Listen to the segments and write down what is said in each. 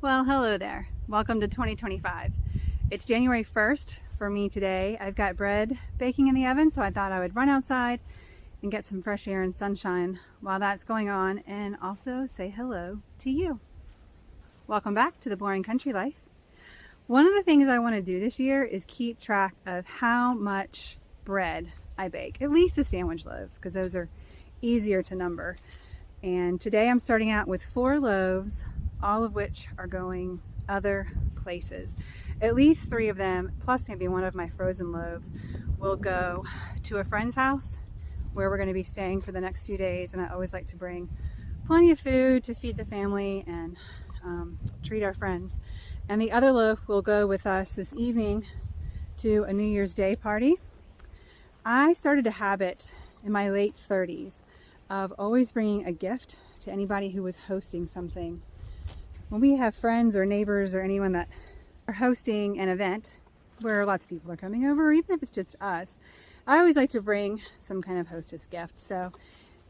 Well, hello there. Welcome to 2025. It's January 1st for me today. I've got bread baking in the oven, so I thought I would run outside and get some fresh air and sunshine while that's going on, and also say hello to you. Welcome back to the Boring Country Life. One of the things I want to do this year is keep track of how much bread I bake, at least the sandwich loaves, because those are easier to number. And today I'm starting out with 4 loaves, all of which are going other places. At least 3 of them, plus maybe one of my frozen loaves, will go to a friend's house where we're going to be staying for the next few days. And I always like to bring plenty of food to feed the family and treat our friends. And the other loaf will go with us this evening to a New Year's Day party. I started a habit in my late 30s of always bringing a gift to anybody who was hosting something. When we have friends or neighbors or anyone that are hosting an event where lots of people are coming over, or even if it's just us, I always like to bring some kind of hostess gift. So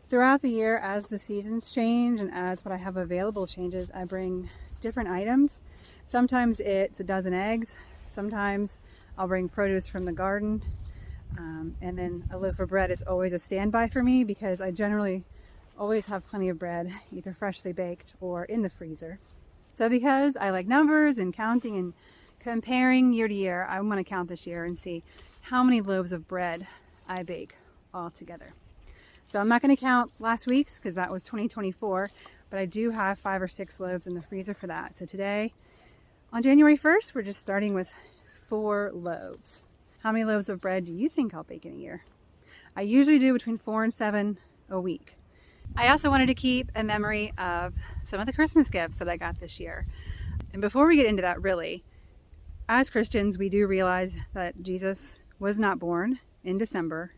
throughout the year, as the seasons change and as what I have available changes, I bring different items. Sometimes it's a dozen eggs. Sometimes I'll bring produce from the garden. And then a loaf of bread is always a standby for me because I generally always have plenty of bread, either freshly baked or in the freezer. So because I like numbers and counting and comparing year to year, I want to count this year and see how many loaves of bread I bake all together. So I'm not going to count last week's because that was 2024, but I do have 5 or 6 loaves in the freezer for that. So today, on January 1st, we're just starting with 4 loaves. How many loaves of bread do you think I'll bake in a year? I usually do between 4 and 7 a week. I also wanted to keep a memory of some of the Christmas gifts that I got this year. And before we get into that, really, as Christians, we do realize that Jesus was not born in December.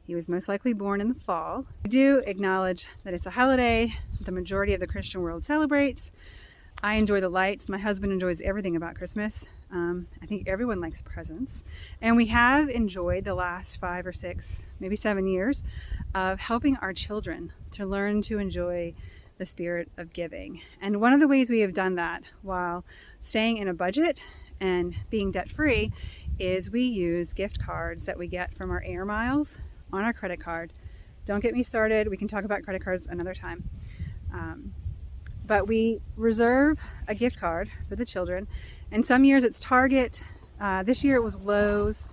He was most likely born in the fall. We do acknowledge that it's a holiday the majority of the Christian world celebrates. I enjoy the lights. My husband enjoys everything about Christmas. I think everyone likes presents. And we have enjoyed the last 5 or 6, maybe 7 years of helping our children to learn to enjoy the spirit of giving. And one of the ways we have done that while staying in a budget and being debt-free is we use gift cards that we get from our air miles on our credit card. Don't get me started. We can talk about credit cards another time. But we reserve a gift card for the children. And some years it's Target. This year it was Lowe's.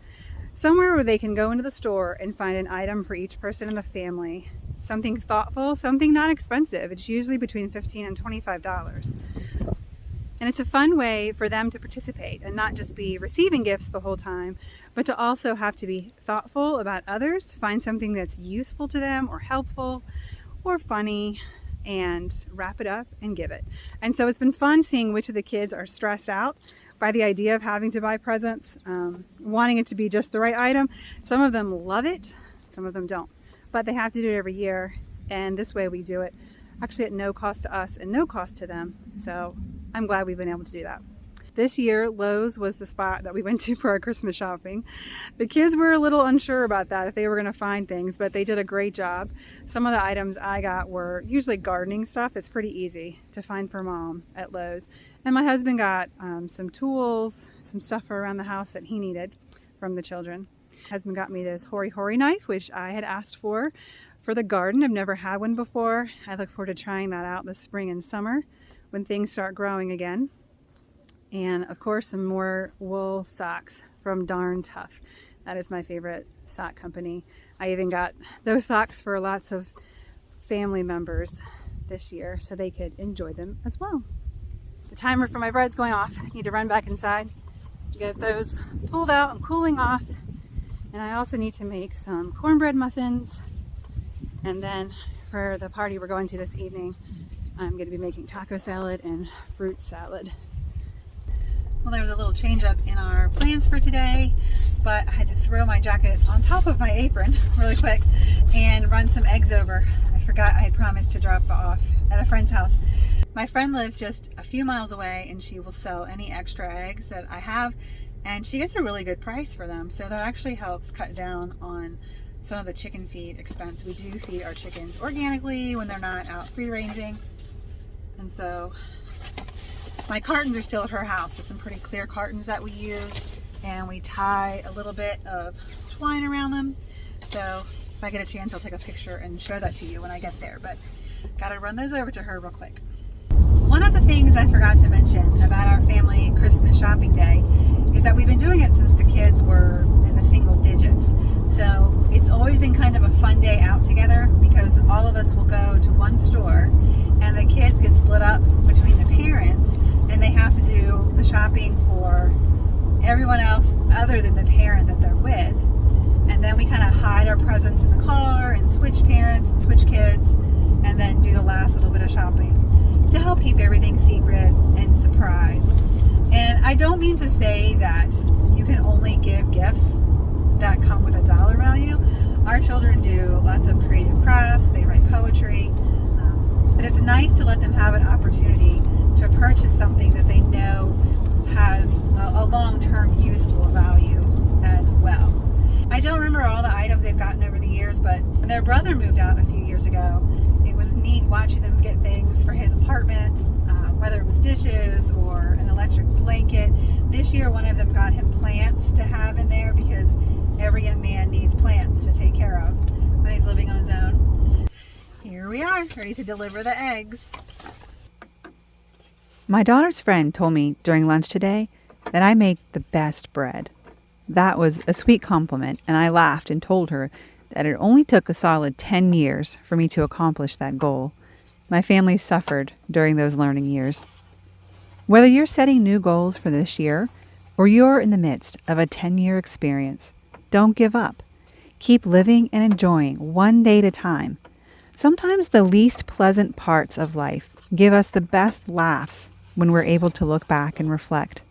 Somewhere where they can go into the store and find an item for each person in the family. Something thoughtful, something not expensive. It's usually between $15 and $25. And it's a fun way for them to participate and not just be receiving gifts the whole time, but to also have to be thoughtful about others, find something that's useful to them or helpful or funny, and wrap it up and give it. And so it's been fun seeing which of the kids are stressed out by the idea of having to buy presents, wanting it to be just the right item. Some of them love it, some of them don't. But they have to do it every year, and this way we do it actually at no cost to us and no cost to them. So I'm glad we've been able to do that. This year, Lowe's was the spot that we went to for our Christmas shopping. The kids were a little unsure about that, if they were going to find things, but they did a great job. Some of the items I got were usually gardening stuff that's pretty easy to find for Mom at Lowe's. And my husband got some tools, some stuff for around the house that he needed from the children. My husband got me this Hori Hori knife, which I had asked for the garden. I've never had one before. I look forward to trying that out this spring and summer when things start growing again. And of course, some more wool socks from Darn Tough. That is my favorite sock company. I even got those socks for lots of family members this year so they could enjoy them as well. The timer for my bread's going off. I need to run back inside, get those pulled out and cooling off. And I also need to make some cornbread muffins. And then for the party we're going to this evening, I'm going to be making taco salad and fruit salad. Well, there was a little change up in our plans for today, but I had to throw my jacket on top of my apron really quick and run some eggs over. I forgot I had promised to drop off at a friend's house. My friend lives just a few miles away and she will sell any extra eggs that I have, and she gets a really good price for them. So that actually helps cut down on some of the chicken feed expense. We do feed our chickens organically when they're not out free ranging. And so My cartons are still at her house. There's some pretty clear cartons that we use, and we tie a little bit of twine around them. So if I get a chance, I'll take a picture and show that to you when I get there, but gotta run those over to her real quick. One of the things I forgot to mention about our family Christmas shopping day is that we've been doing it since the kids were in the single digits. So it's always been kind of a fun day out together because all of us will go to one store and the kids get split up between the parents and they have to do the shopping for everyone else other than the parent that they're with. And then we kind of hide our presents in the car and switch parents and switch kids and then do the last little bit of shopping to help keep everything secret and surprised. And I don't mean to say that you can only give gifts that come with a dollar value. Our children do lots of creative crafts, they write poetry, but it's nice to let them have an opportunity to purchase something that they know has a long-term useful value as well. I don't remember all the items they've gotten over the years, but when their brother moved out a few years ago, it was neat watching them get things for his apartment, whether it was dishes or an electric blanket. This year, one of them got him plants to have in there because every young man needs plants to take care of when he's living on his own. Here we are, ready to deliver the eggs. My daughter's friend told me during lunch today that I make the best bread. That was a sweet compliment, and I laughed and told her that it only took a solid 10 years for me to accomplish that goal. My family suffered during those learning years. Whether you're setting new goals for this year or you're in the midst of a 10-year experience, don't give up. Keep living and enjoying one day at a time. Sometimes the least pleasant parts of life give us the best laughs when we're able to look back and reflect.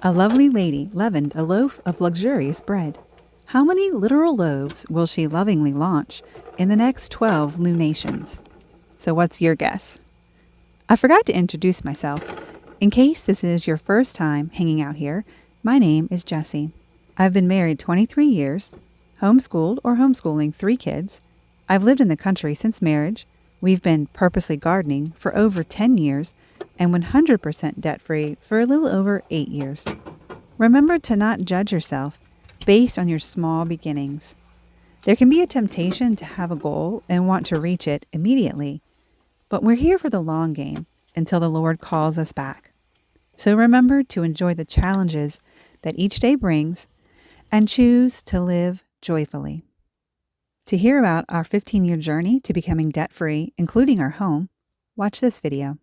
A lovely lady leavened a loaf of luxurious bread. How many literal loaves will she lovingly launch in the next 12 lunations? So what's your guess? I forgot to introduce myself. In case this is your first time hanging out here, my name is Jessie. I've been married 23 years, homeschooled or homeschooling 3 kids. I've lived in the country since marriage. We've been purposely gardening for over 10 years and 100% debt-free for a little over 8 years. Remember to not judge yourself based on your small beginnings. There can be a temptation to have a goal and want to reach it immediately, but we're here for the long game until the Lord calls us back. So remember to enjoy the challenges that each day brings and choose to live joyfully. To hear about our 15-year journey to becoming debt-free, including our home, watch this video.